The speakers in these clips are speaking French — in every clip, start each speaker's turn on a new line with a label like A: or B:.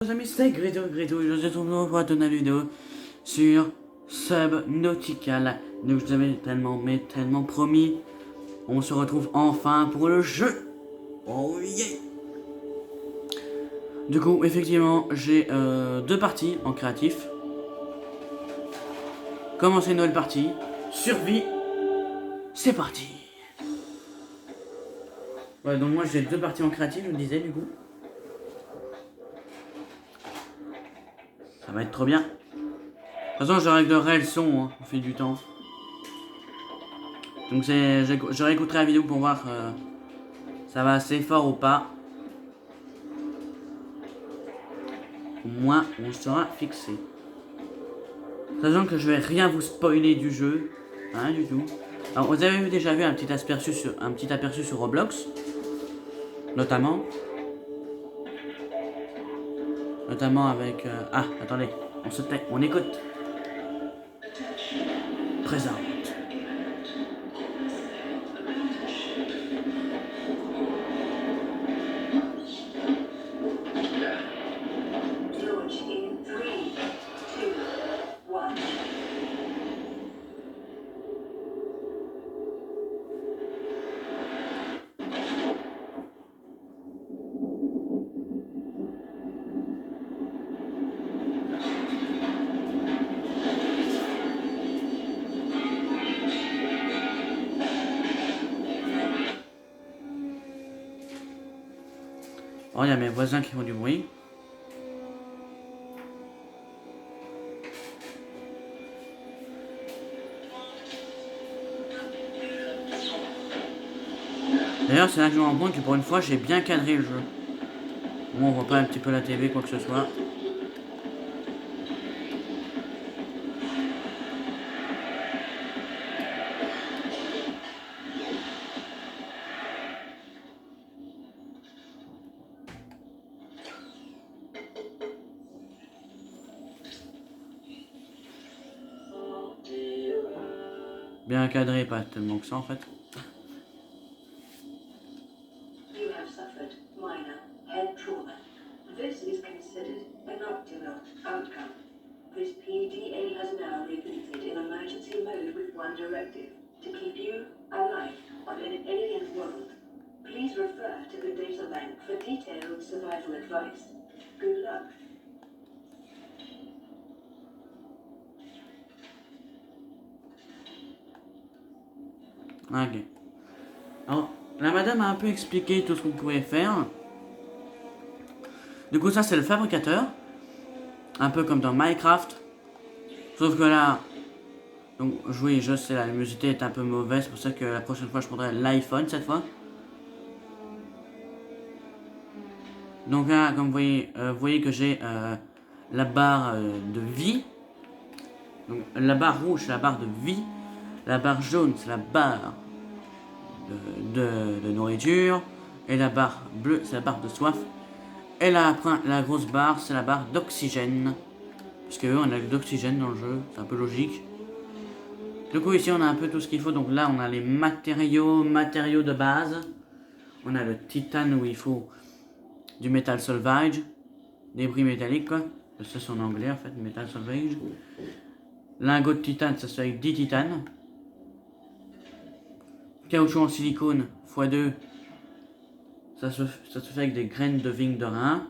A: Les amis, c'est Gredo, je vous retrouve une fois dans une vidéo sur Subnautica. Donc je vous avais tellement promis. On se retrouve enfin pour le jeu. Oh yeah. Du coup, effectivement, j'ai deux parties en créatif. Commencer une nouvelle partie. Survie. C'est parti. Ouais, donc moi j'ai deux parties en créatif, je vous disais du coup. Ça va être trop bien. De toute façon, je réglerai le son au fil du temps. Donc je réécouterai la vidéo pour voir ça va assez fort ou pas. Au moins, on sera fixé. Sachant que je vais rien vous spoiler du jeu. Rien du tout. Alors, vous avez déjà vu un petit aperçu sur Roblox. Notamment. Notamment avec... Ah, attendez. On se tait. On écoute. Présente. Oh, il y a mes voisins qui font du bruit. D'ailleurs, c'est là que je me rends compte que pour une fois, j'ai bien cadré le jeu. Bon, on voit pas un petit peu la TV, quoi que ce soit. Bien cadré, pas tellement que ça en fait.
B: You have suffered minor head trauma. This is considered an optimal outcome. This PDA has now rebooted in emergency mode with one directive: to keep you alive on an alien world. Please refer to the data bank for detailed survival advice. Good luck.
A: Ok. Alors, la madame a un peu expliqué tout ce qu'on pouvait faire. Du coup, ça c'est le fabricateur. Un peu comme dans Minecraft. Sauf que là, donc oui, je sais, la luminosité est un peu mauvaise. C'est pour ça que la prochaine fois, je prendrai l'iPhone cette fois. Donc là, comme vous voyez que j'ai la barre de vie. Donc la barre rouge, c'est la barre de vie. La barre jaune, c'est la barre de nourriture. Et la barre bleue, c'est la barre de soif. Et la grosse barre, c'est la barre d'oxygène. Parce que on a de l'oxygène dans le jeu, c'est un peu logique. Du coup, ici, on a un peu tout ce qu'il faut. Donc là, on a les matériaux de base. On a le titane où il faut du métal salvage, débris métalliques, quoi. Ça, c'est en anglais, en fait, métal salvage. Lingot de titane, ça se fait avec 10 titanes. Caoutchouc en silicone x2, ça se fait avec des graines de vigne de rein.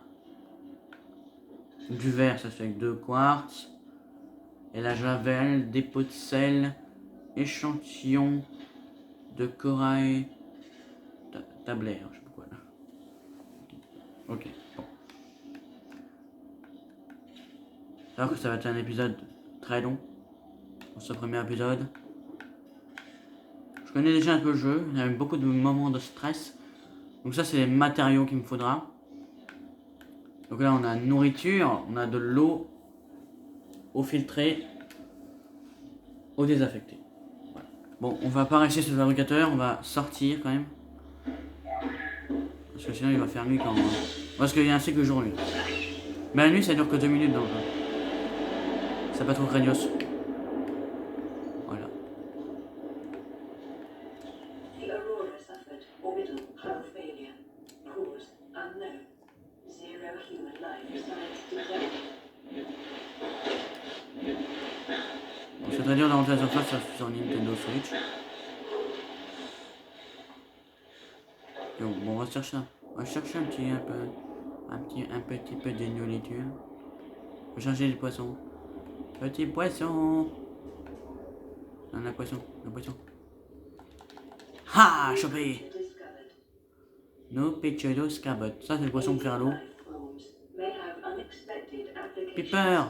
A: Du verre, ça se fait avec 2 quartz. Et la javel, des pots de sel, échantillon de corail, tablaire, je sais pas quoi là. Ok, bon. Alors que ça va être un épisode très long, pour ce premier épisode. Je connais déjà un peu le jeu, il y a eu beaucoup de moments de stress. Donc ça c'est les matériaux qu'il me faudra. Donc là on a nourriture, on a de l'eau, eau filtrée, eau désaffectée. Voilà. Bon, on va pas rester sur le fabricateur, on va sortir quand même. Parce que sinon il va faire nuit quand même. Parce qu'il y a un cycle jour-nuit. Mais la nuit ça dure que 2 minutes donc. C'est pas trop craignos. Voilà.
B: The Aurora suffered orbital hull failure. Cause unknown. Zero human life sight.
A: très dur de rentrer à la surface sur Nintendo Switch. Donc, bon, on va chercher un petit peu de nourriture. On va chercher des poissons. Petit poisson. Non, un poisson. Ha! Chopé! No picture scabot. Ça, c'est le poisson pour faire l'eau. Piper!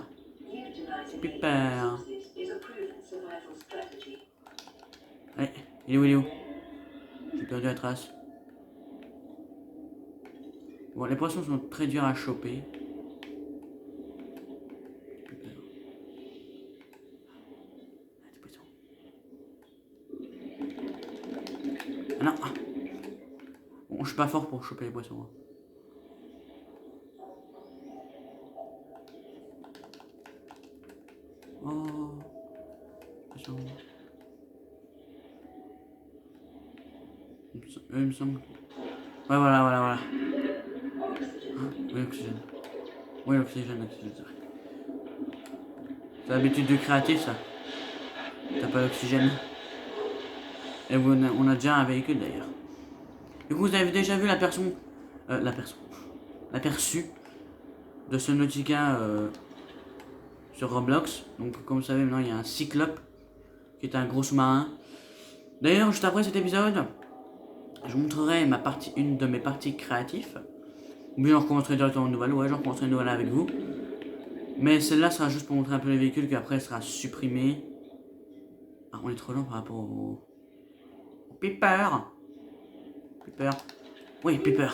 A: Allez, il est où? J'ai perdu la trace. Bon, les poissons sont très durs à choper. Ah non! Bon, je suis pas fort pour choper les poissons. Oh! Poisson. Il me semble. Ouais, voilà. Oui, l'oxygène. Oui, l'oxygène. C'est l'habitude du créatif, ça. T'as pas d'oxygène. Et on a déjà un véhicule, d'ailleurs. Du coup, vous avez déjà vu l'aperçu de ce Nautica sur Roblox. Donc, comme vous savez, maintenant, il y a un Cyclope, qui est un gros sous-marin. D'ailleurs, juste après cet épisode, je vous montrerai une de mes parties créatives. Ou bien, je recommencerai directement une nouvelle. Ouais, je recommencerai une nouvelle avec vous. Mais celle-là sera juste pour montrer un peu les véhicules, qui après sera supprimée. Ah, on est trop lent par rapport au Piper. Oui, Piper.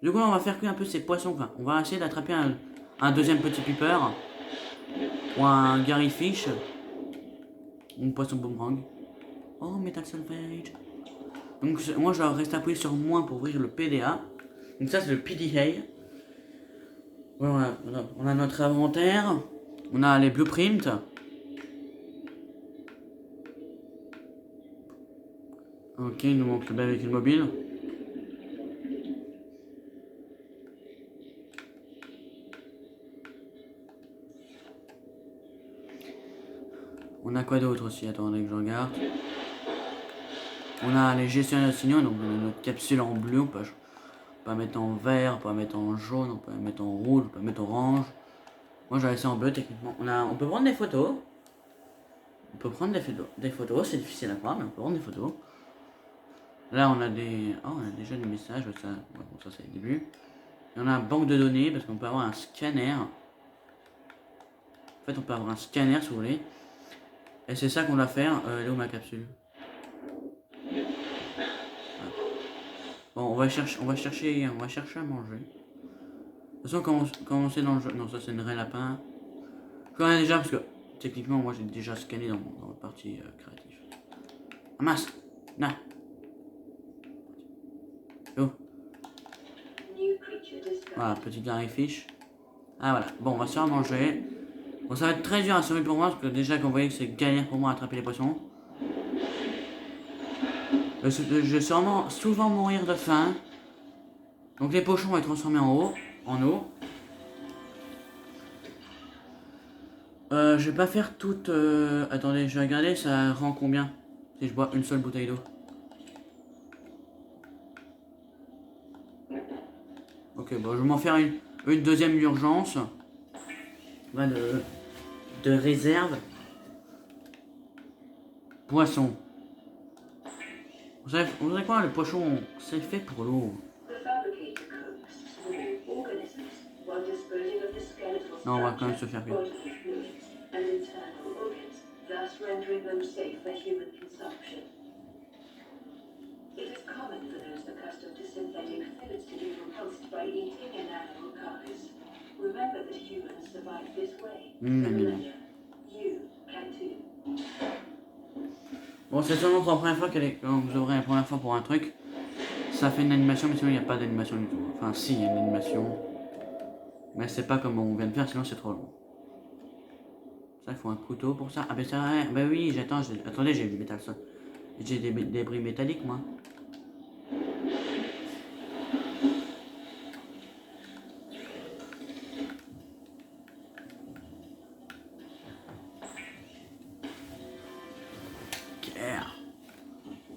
A: Du coup, on va faire cuire un peu ces poissons. Enfin, on va essayer d'attraper un deuxième petit Piper. Ou un Gary Fish. Ou un poisson boomerang. Oh, Metal Salvage. Donc, moi, je reste appuyé sur moins pour ouvrir le PDA. Donc, ça, c'est le PDA. Voilà, on a notre inventaire. On a les blueprints. Ok, il nous manque le bel véhicule mobile. On a quoi d'autre aussi? Attendez que je regarde. On a les gestionnaires de signaux, donc on a notre capsule en bleu, on peut la mettre en vert, on peut la mettre en jaune, on peut la mettre en rouge, on peut la mettre orange. Moi j'ai laissé en bleu techniquement. On peut prendre des photos. C'est difficile à prendre, mais on peut prendre des photos. Là on a déjà des messages, ça, bon, ça c'est le début. Et on a un banque de données parce qu'on peut avoir un scanner. En fait on peut avoir un scanner si vous voulez. Et c'est ça qu'on va faire. Elle est où ma capsule? Bon, on va chercher à manger. De toute façon, quand on sait dans le jeu. Non, ça c'est une vraie lapin. Je connais déjà parce que techniquement, moi j'ai déjà scanné dans la partie créative. Ah mince! Là! Oh! Voilà, petit Gary Fish. Ah voilà, bon, on va se faire manger. Bon, ça va être très dur à survivre pour moi parce que déjà, qu'on voyait que c'est galère pour moi à attraper les poissons. Je vais souvent mourir de faim. Donc les pochons vont être transformés en eau. Je vais pas faire toute... Attendez, je vais regarder, ça rend combien si je bois une seule bouteille d'eau. Ok, bon, je vais m'en faire une deuxième urgence. De réserve. Poisson. Vous savez quoi, le poisson, c'est fait pour l'eau. Non, on va quand même se faire cuire.
B: It is common for those accustomed to synthetic foods to be repulsed by eating an animal carcass. Remember that humans survive this way for millennia. You can too.
A: Bon, c'est seulement pour la première fois quand vous ouvrez la première fois pour un truc. Ça fait une animation, mais sinon il n'y a pas d'animation du tout. Enfin, si, il y a une animation. Mais c'est pas comme on vient de faire, sinon c'est trop long. Ça, il faut un couteau pour ça. Ah, ben c'est vrai. Ben oui, attendez, j'ai du métal. J'ai des débris métalliques, moi.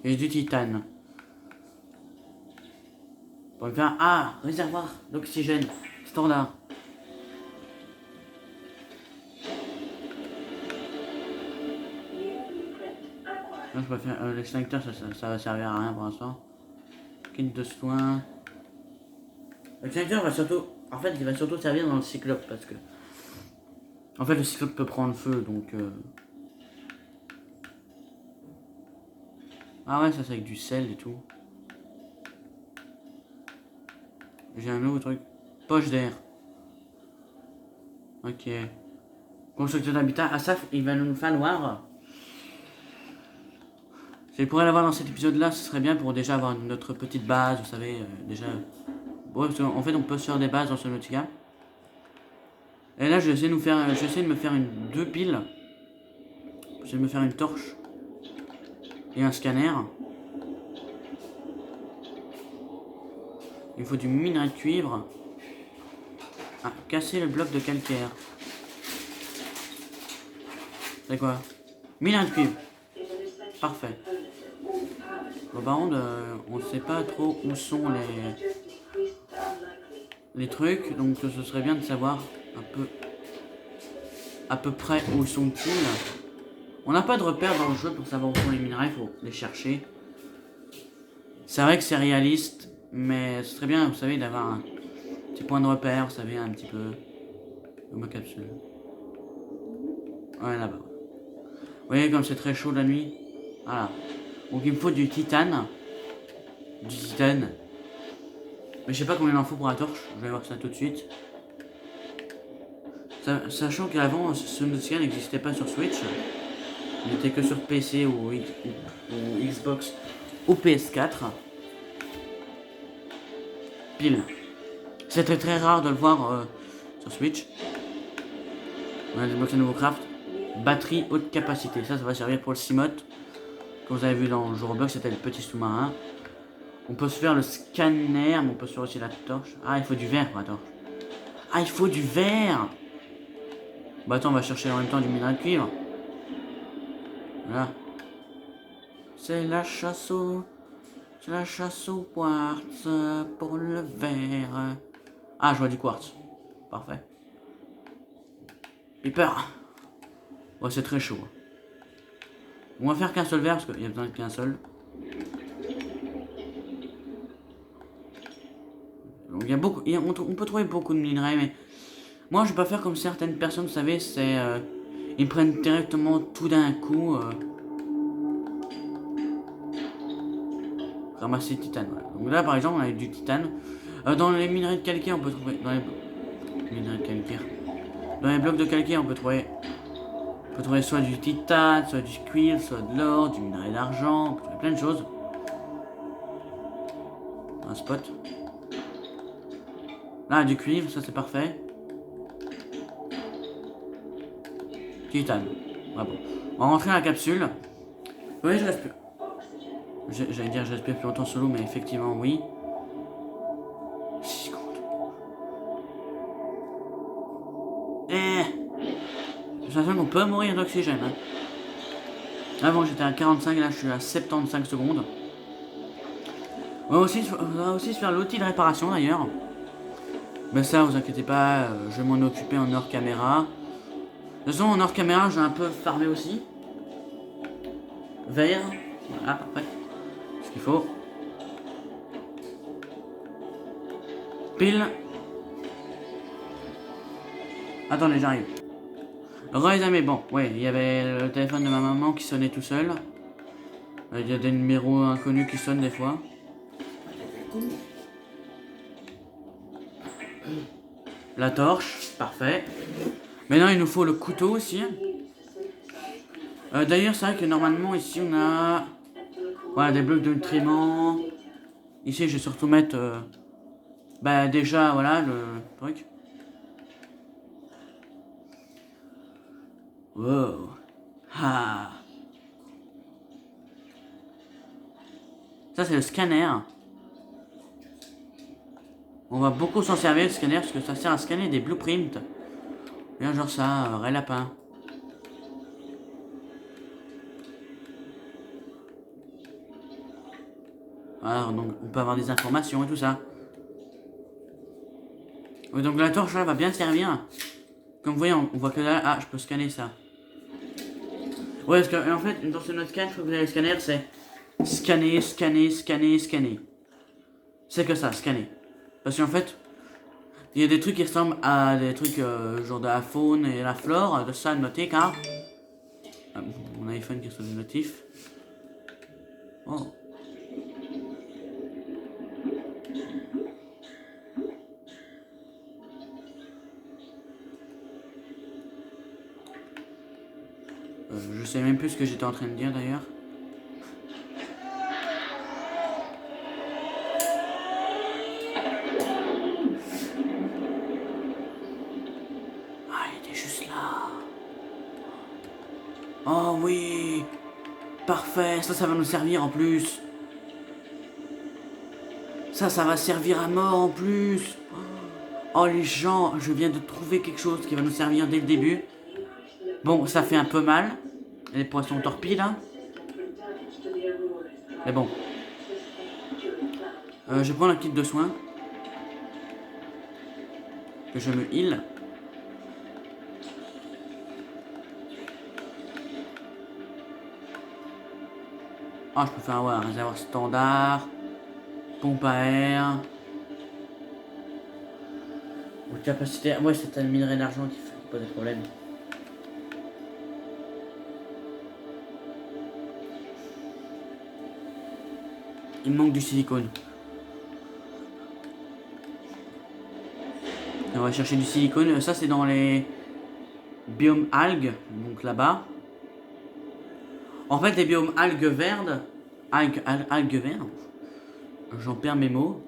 A: Et du titane. Pour me faire... Ah, réservoir d'oxygène. Standard. Là, je peux faire l'extincteur, ça va servir à rien pour l'instant. Kit de soins. L'extincteur va surtout... En fait, il va surtout servir dans le cyclope parce que... En fait, le cyclope peut prendre feu, donc... Ah ouais, ça c'est avec du sel et tout. J'ai un nouveau truc. Poche d'air. Ok. Constructeur d'habitat. Ah ça, il va nous falloir... Si je pourrais l'avoir dans cet épisode-là, ce serait bien pour déjà avoir notre petite base, vous savez, déjà... Ouais, parce qu'en fait, on peut se faire des bases dans Subnautica. Et là, je vais essayer de me faire deux piles. Je vais me faire une torche. Et un scanner. Il faut du minerai de cuivre. Ah, casser le bloc de calcaire. C'est quoi? Minerai de cuivre. Parfait. Bon, par contre, on ne sait pas trop où sont les trucs, donc ce serait bien de savoir à peu près où sont-ils. On n'a pas de repères dans le jeu pour savoir où sont les minerais, il faut les chercher. C'est vrai que c'est réaliste, mais ce serait bien, vous savez, d'avoir un petit point de repère, vous savez, un petit peu. Comme ma capsule. Ouais, là-bas. Vous voyez comme c'est très chaud la nuit. Voilà. Donc il me faut du titane. Du titane. Mais je sais pas combien il en faut pour la torche. Je vais voir ça tout de suite. Sachant qu'avant, ce Subnautica n'existait pas sur Switch. Il n'était que sur PC ou Xbox ou PS4. Pile. C'était très rare de le voir sur Switch. On a débloqué un nouveau craft. Batterie haute capacité. Ça va servir pour le Cimote. Comme vous avez vu dans le jeu Roblox, c'était le petit sous-marin. On peut se faire le scanner, mais on peut se faire aussi la torche. Ah, il faut du verre pour la torche. Ah, il faut du verre. Bah attends, on va chercher en même temps du minerai de cuivre. Voilà. C'est la chasse au quartz pour le verre. Ah, je vois du quartz. Parfait. Hyper. Ouais, c'est très chaud. On va faire qu'un seul verre parce qu'il y a besoin qu'un seul. Donc, il y a beaucoup, on peut trouver beaucoup de minerais, mais moi je vais pas faire comme certaines personnes, vous savez, c'est ils prennent directement tout d'un coup. Ramasser du titane. Voilà. Donc là par exemple on a du titane. Dans les minerais de calcaire on peut trouver. Dans les minerais de calcaire. Dans les blocs de calcaire on peut trouver soit du titane, soit du cuivre, soit de l'or, du minerai d'argent, on peut trouver plein de choses. Un spot. Là du cuivre, ça c'est parfait. Titane. Ah bon. On va rentrer dans la capsule. Oui, je reste plus. J'allais dire je respire plus longtemps solo, mais effectivement oui. 6 secondes. J'ai l'impression qu'on peut mourir d'oxygène. Hein. Avant j'étais à 45, là je suis à 75 secondes. On va aussi se faire l'outil de réparation d'ailleurs. Mais ça, vous inquiétez pas, je vais m'en occuper en hors caméra. De toute façon, en hors caméra, j'ai un peu farmé aussi. Vert. Voilà, parfait. Ce qu'il faut. Pile. Attendez, j'arrive. Re les amis, bon, ouais, il y avait le téléphone de ma maman qui sonnait tout seul. Il y a des numéros inconnus qui sonnent des fois. La torche, parfait. Maintenant, il nous faut le couteau aussi. D'ailleurs, c'est vrai que normalement, ici, on a... Voilà, des blocs de nutriments. Ici, je vais surtout mettre... bah, déjà, voilà, le truc. Wow. Ah. Ça, c'est le scanner. On va beaucoup s'en servir, le scanner, parce que ça sert à scanner des blueprints. Bien, genre ça, vrai lapin. Alors, donc, on peut avoir des informations et tout ça. Oui, donc la torche là va bien servir. Comme vous voyez, on voit que là, je peux scanner ça. Ouais, parce que en fait, dans ce note scan, il faut que vous avez le scanner, c'est scanner, scanner, scanner, scanner. C'est que ça, scanner. Parce qu'en fait, il y a des trucs qui ressemblent à des trucs genre de la faune et la flore, de ça noté car. Mon iPhone qui reçoit des notifs. Oh. Je sais même plus ce que j'étais en train de dire d'ailleurs. Ah, il était juste là. Oh oui. Parfait, ça va nous servir en plus. Ça va servir à mort en plus. Oh les gens, je viens de trouver quelque chose qui va nous servir dès le début. Bon, ça fait un peu mal. Les poissons torpilles là. Mais bon. Je prends un kit de soins. Que je me heal. Ah, je peux faire un réservoir standard. Pompe à air. Ou capacité. Ouais, c'est un minerai d'argent qui fait pas de problème. Il me manque du silicone. On va chercher du silicone. Ça, c'est dans les biomes algues. Donc là-bas. En fait, les biomes algues vertes. Algues vertes. J'en perds mes mots.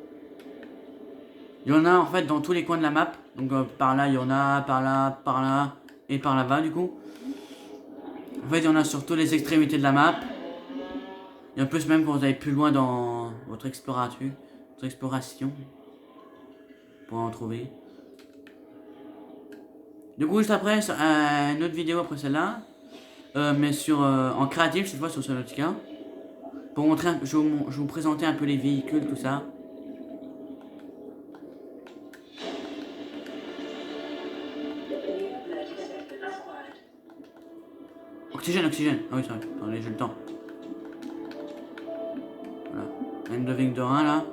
A: Il y en a en fait dans tous les coins de la map. Donc par là, il y en a. Par là. Et par là-bas, du coup. En fait, il y en a sur toutes les extrémités de la map. Et en plus, même quand vous allez plus loin dans votre exploration. Pour en trouver. Du coup, juste après, une autre vidéo après celle-là. Mais en créatif, cette fois sur Subnautica. Pour montrer, je vais vous présenter un peu les véhicules, tout ça. Oxygène. Ah oui, c'est vrai. Attendez, j'ai le temps. Voilà. End de Victor 1 là.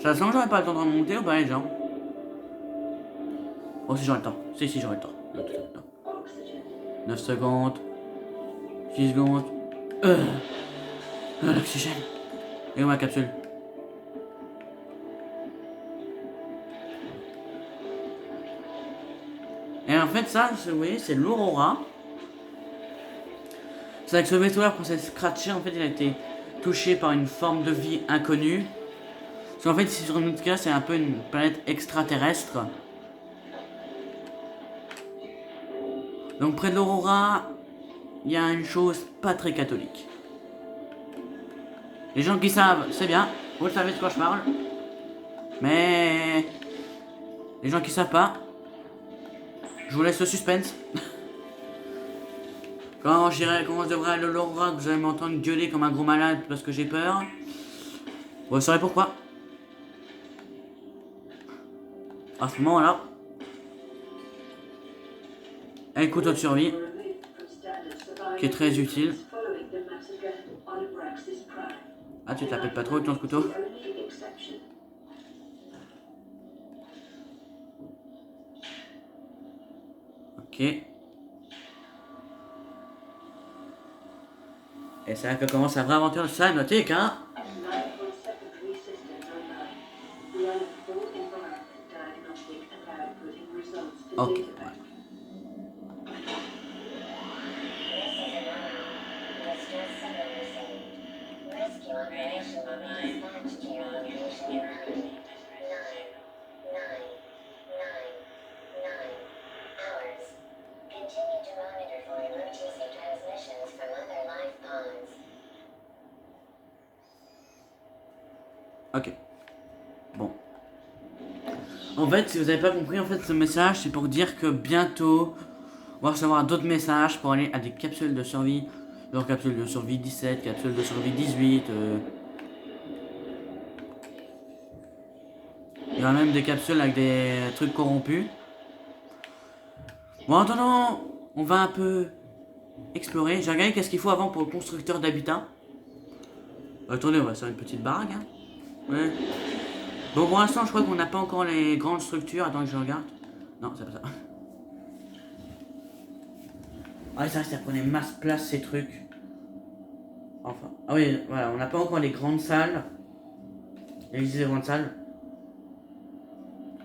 A: Ça sent que j'aurais pas le temps de remonter ou pas les gens? Oh si j'aurais le temps. Si j'aurais le temps. 9 secondes. 6 secondes. L'oxygène. Et où ma capsule? Et en fait ça, vous voyez, c'est l'Aurora. C'est avec ce vaisseau-là qu'on s'est scratché, en fait il a été touché par une forme de vie inconnue. Parce qu'en fait ici sur notre cas c'est un peu une planète extraterrestre. Donc près de l'Aurora, il y a une chose pas très catholique. Les gens qui savent, c'est bien, vous le savez de quoi je parle. Mais les gens qui savent pas, je vous laisse le suspense. Quand je devrais aller à l'Aurora, que vous allez m'entendre gueuler comme un gros malade parce que j'ai peur, vous saurez pourquoi. À ce moment-là, un couteau de survie, qui est très utile. Ah, tu t'appelles pas trop avec ton couteau? Ok. Et c'est là que commence la vraie aventure de Subnautica, hein. Ok. Ok. Bon. En fait, si vous n'avez pas compris, en fait, ce message, c'est pour dire que bientôt, on va recevoir d'autres messages pour aller à des capsules de survie Genre capsule de survie 17, capsule de survie 18. Il y a même des capsules avec des trucs corrompus. Bon, en attendant, on va un peu explorer. J'ai regardé qu'est-ce qu'il faut avant pour le constructeur d'habitat. Attendez, on va faire une petite baraque. Hein. Ouais. Bon, pour l'instant, je crois qu'on n'a pas encore les grandes structures. Attends que je regarde. Non, c'est pas ça. Ah, ça prenait masse place ces trucs. Enfin. Ah oui, voilà, on n'a pas encore les grandes salles. Il existe des grandes salles.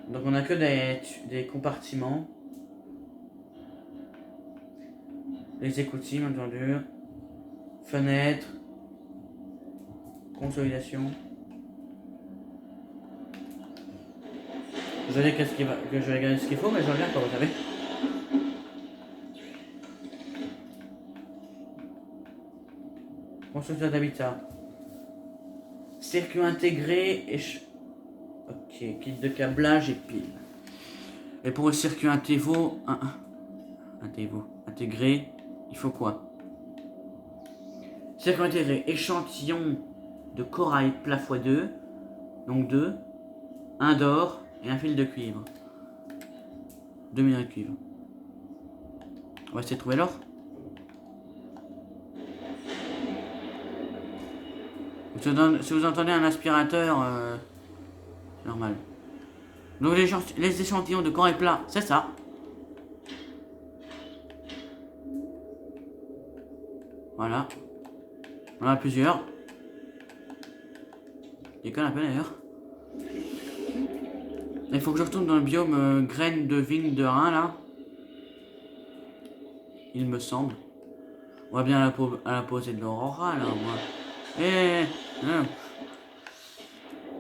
A: Donc on a que des compartiments. Les écoutilles, bien entendu. Fenêtres. Consolidation. Je vais regarder ce qu'il faut, mais je regarde pas, vous savez. Constructeur d'habitat. Circuit intégré et... Ok, kit de câblage et pile. Et pour le circuit intégré, il faut quoi? Circuit intégré, échantillon de corail plat x2. Donc 2. Un d'or et un fil de cuivre. 2 minerais de cuivre. On va essayer de trouver l'or. Si vous entendez un aspirateur, c'est normal. Donc les échantillons de corail plat, c'est ça. Voilà. On en a plusieurs. Il y a qu'un appel d'ailleurs. Il faut que je retourne dans le biome graines de vigne de rein là. Il me semble. On va bien à la poser de l'aurora là.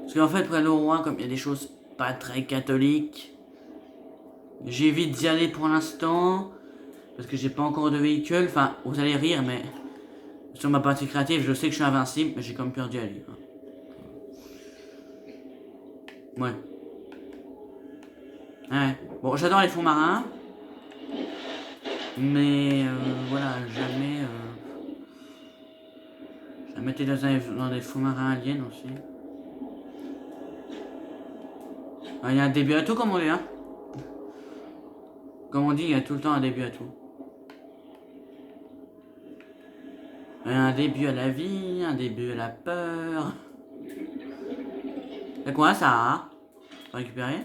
A: Parce qu'en fait, pour l'aurora, comme il y a des choses pas très catholiques, j'évite d'y aller pour l'instant. Parce que j'ai pas encore de véhicule. Enfin, vous allez rire, mais sur ma partie créative, je sais que je suis invincible, mais j'ai quand même peur d'y aller. Ouais. Ouais. Bon, j'adore les fonds marins. Mais voilà, jamais été dans des fonds marins aliens aussi. Ah, il y a un début à tout, comme on dit, hein. Comme on dit, il y a tout le temps un début à tout. Il y a un début à la vie, un début à la peur. C'est quoi ça? T'as récupéré?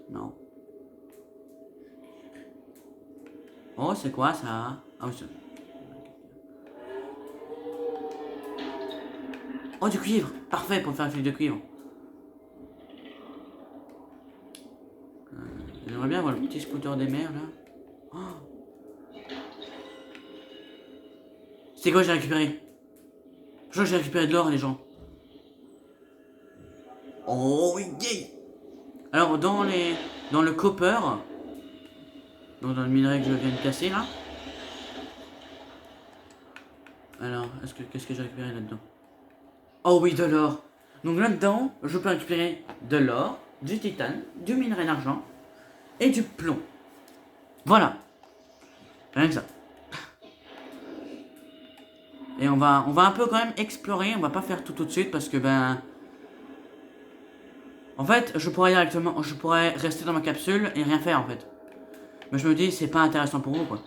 A: Non. Oh, c'est quoi ça? Ah oui, oh, du cuivre! Parfait pour faire un fil de cuivre. J'aimerais bien voir le petit scooter des mers là. Oh. C'est quoi j'ai récupéré? Je crois que j'ai récupéré de l'or, les gens. Oh oui, yeah. Alors dans le copper, donc dans le minerai que je viens de casser là. Alors, qu'est-ce que j'ai récupéré là-dedans? Oh oui, de l'or. Donc là-dedans, je peux récupérer de l'or, du titane, du minerai d'argent et du plomb. Voilà. Rien que ça. Et on va un peu quand même explorer, on va pas faire tout de suite parce que en fait, je pourrais rester dans ma capsule et rien faire en fait. Mais je me dis, c'est pas intéressant pour vous quoi.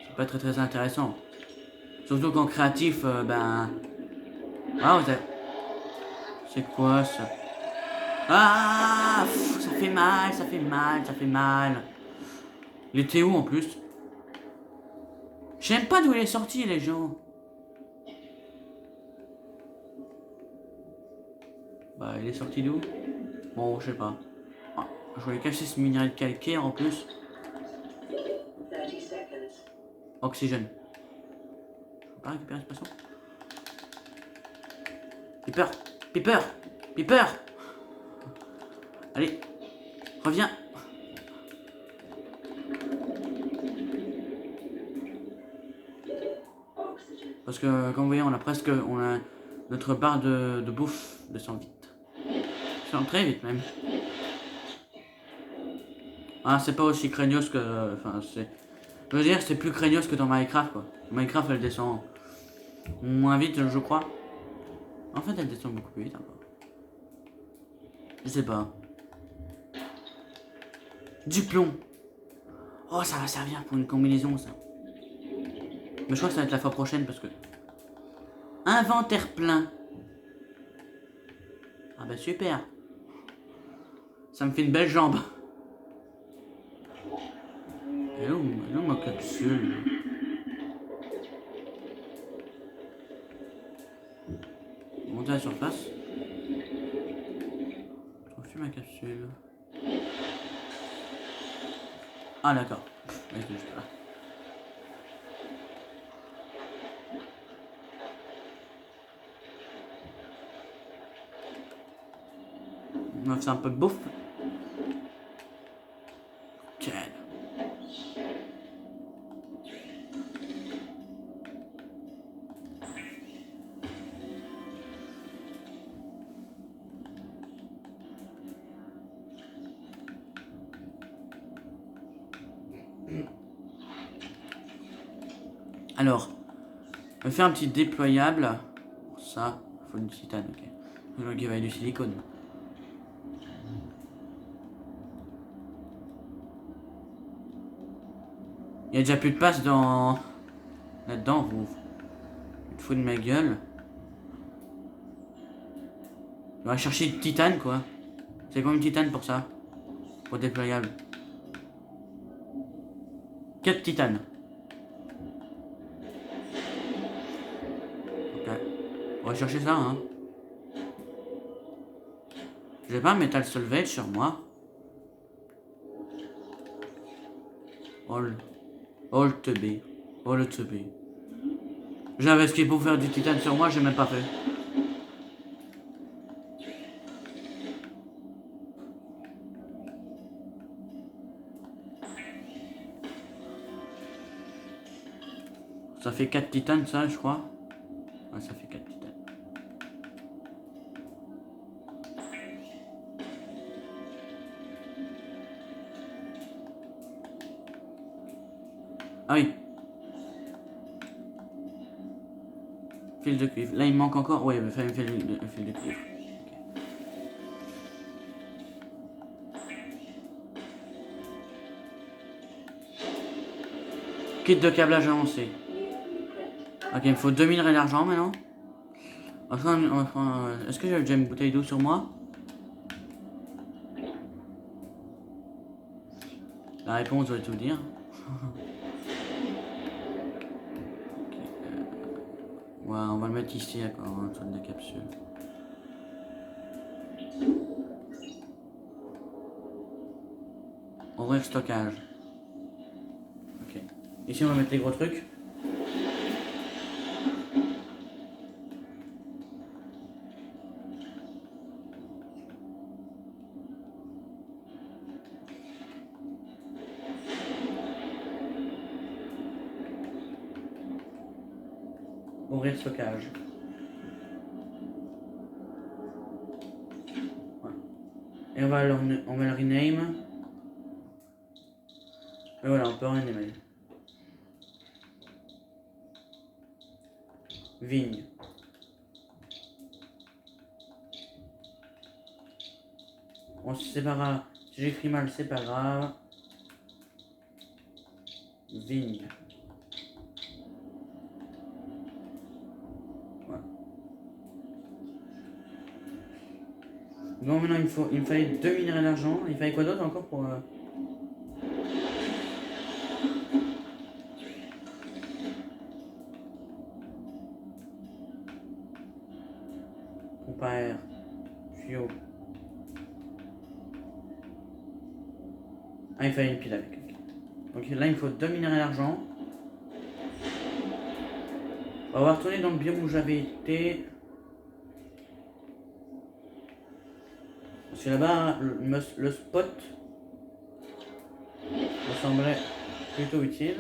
A: C'est pas très intéressant. Surtout qu'en créatif, ah, vous avez... C'est quoi ça? Ah, ça fait mal, ça fait mal, ça fait mal. Il était où en plus? J'aime pas d'où il est sorti les gens. Bah il est sorti d'où? Bon je sais pas. Ah, je voulais cacher ce minerai de calcaire en plus. Oxygène. Je peux pas récupérer ce poisson. Piper. Allez, reviens. Parce que comme vous voyez, on a notre barre de bouffe descend vite. Descend très vite même. Ah, c'est pas aussi craignos que, enfin Je veux dire, c'est plus craignos que dans Minecraft, quoi. Minecraft, elle descend moins vite, je crois. En fait, elle descend beaucoup plus vite, encore. Je sais pas. Du plomb. Oh, ça va servir pour une combinaison, ça. Mais je crois que ça va être la fois prochaine, parce que... Inventaire plein. Ah bah super. Ça me fait une belle jambe. Et où ma capsule? Monter à la surface. Je trouve plus ma capsule. Ah d'accord. Elle était juste là. On va faire un peu de bouffe. Tiens. Alors, on va faire un petit déployable. Pour ça, il faut du titane, ok. Donc il va y avoir du silicone. Il y a déjà plus de place dans... Là-dedans, vous te foutez de ma gueule. On va chercher du titane, quoi. C'est combien de titane pour ça? Pour déployable. 4 titanes. Ok. On va chercher ça, hein. J'ai pas un metal salvage sur moi. All to be. All to be. J'avais ce qu'il faut faire du titane sur moi, j'ai même pas fait. Ça fait 4 titanes, ça, je crois. Ouais, ça fait 4 titanes. Ah oui. Fil de cuivre. Là, il me manque encore. Ouais, il va falloir un fil de cuivre. Kit de câblage avancé. Ok, il me faut 2000 minerais d'argent maintenant. Est-ce que j'ai déjà une bouteille d'eau sur moi? La réponse doit tout dire. Ouais, on va le mettre ici, d'accord, en dessous de la capsule. Ouvrir stockage. Ok. Ici, on va mettre les gros trucs. Ouvrir stockage. Voilà. Et on va le rename. Et voilà, on peut renamer. Vigne. Bon, si c'est pas grave. Si j'écris mal, c'est pas grave. Vigne. Voilà. Bon, maintenant il me fallait 2 minerais d'argent. Il fallait quoi d'autre encore pour... Pompe à air. Tuyau. Ah, il fallait une pile avec. Okay. Donc là, il me faut 2 minerais d'argent. On va retourner dans le biome où j'avais été. Parce que là-bas, le spot me semblait plutôt utile.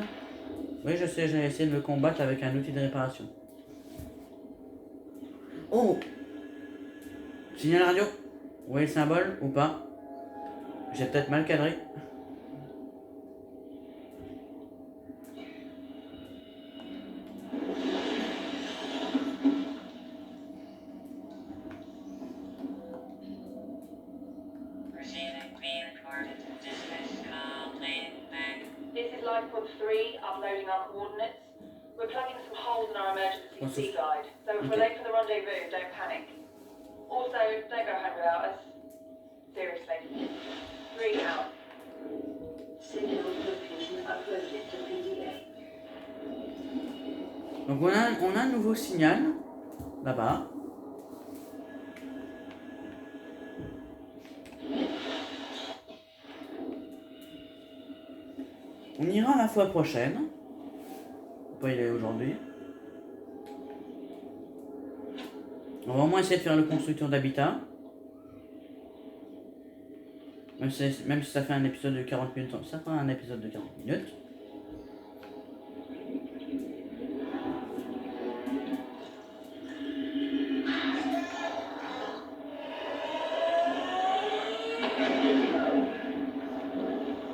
A: Oui, je sais, j'ai essayé de le combattre avec un outil de réparation. Oh! Signal radio? Vous voyez le symbole ou pas? J'ai peut-être mal cadré.
C: sea guide, so if we're
A: Okay.
C: late for the rendezvous, don't panic. Also, don't go home without us. Seriously. 3 out.
B: Signal location uploaded to PDA.
A: Donc on a un nouveau signal là-bas. On ira la fois prochaine. On peut y aller aujourd'hui. On va au moins essayer de faire le constructeur d'habitat. Même si ça fait un épisode de 40 minutes, ça fera un épisode de 40 minutes.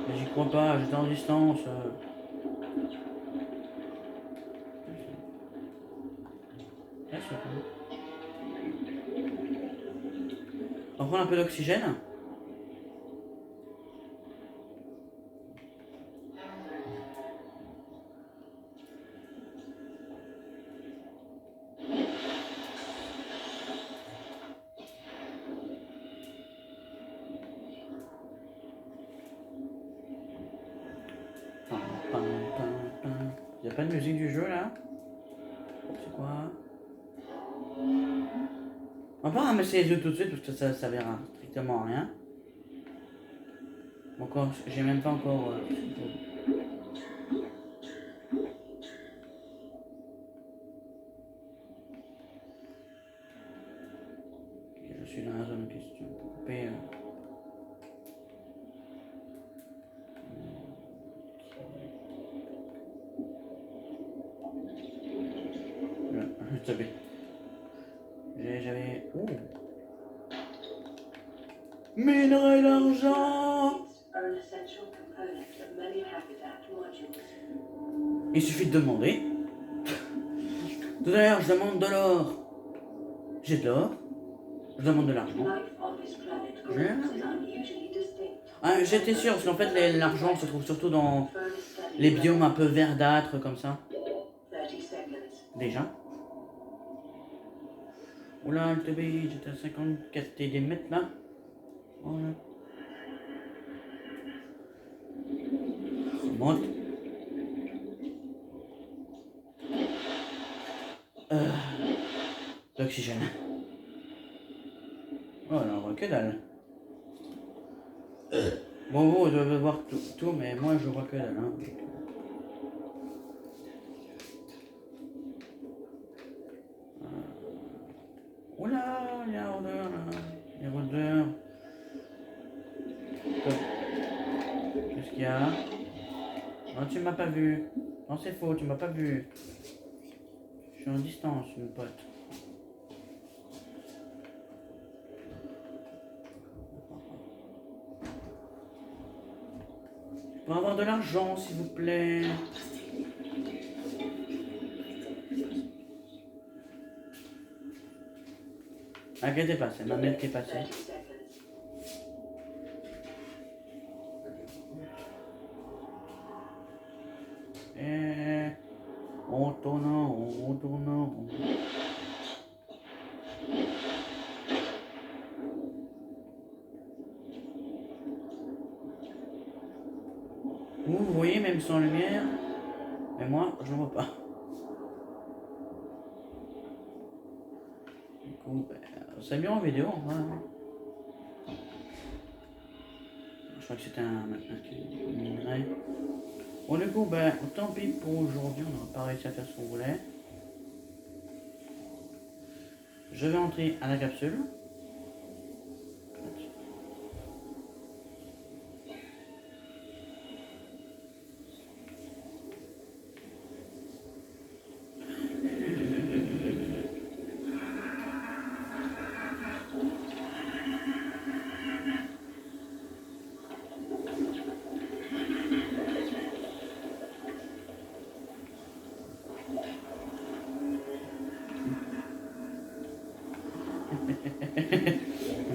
A: Mais j'y crois pas, j'étais en distance. Ouais, c'est cool. On prend un peu d'oxygène. Il n'y a pas de musique du jeu là? C'est quoi? On va pas ramasser les yeux tout de suite parce que ça servira strictement à rien. Encore, j'ai même pas encore. Je suis dans la zone en question. Couper. J'avais. Oh! Minerai d'argent!
B: Are an essential component of many habitat modules.
A: Il suffit de demander. Tout à l'heure, je demande de l'or. J'ai de l'or. Je demande de l'argent.
B: Life on this planet grows unusually distinct.
A: Ah, j'étais sûr, parce qu'en fait, l'argent se trouve surtout dans
B: Further study
A: les biomes un peu verdâtres comme ça.
B: 30 seconds.
A: Déjà. Oula, le teubé, j'étais à 54 des mètres là. Voilà. On monte. L'oxygène. Oh là, on voit que dalle. Bon, vous devez voir tout, mais moi je vois que dalle. Hein. Oula, il y a un rôdeur là. Il y a un rôdeur. Qu'est-ce qu'il y a? Non, tu m'as pas vu. Non, c'est faux, tu m'as pas vu. Je suis en distance, mon pote. Je peux avoir de l'argent, s'il vous plaît. Inquiétez pas, c'est ma mère qui est passée.
B: 30 seconds.
A: Et on tourne, on tourne. Vous voyez même sans lumière, mais moi je ne vois pas. Du coup, c'est mieux en vidéo. Voilà. Je crois que c'était un minerai. Bon, du coup, tant pis pour aujourd'hui, on n'a pas réussi à faire ce qu'on voulait. Je vais entrer à la capsule.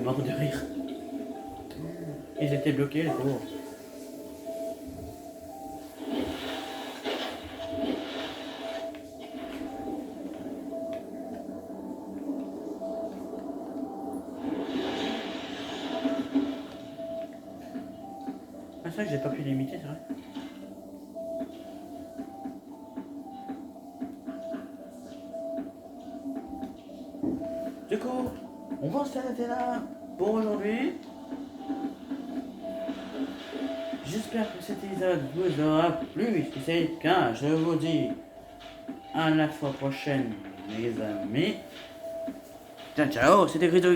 A: Mort de rire. Ils étaient bloqués, les pauvres. vrai que j'ai pas pu l'imiter, c'est vrai. Du coup, on va s'arrêter là pour aujourd'hui. J'espère que cet épisode vous aura plu. Si c'est le cas, je vous dis à la fois prochaine, les amis. Ciao, ciao, c'était Grido.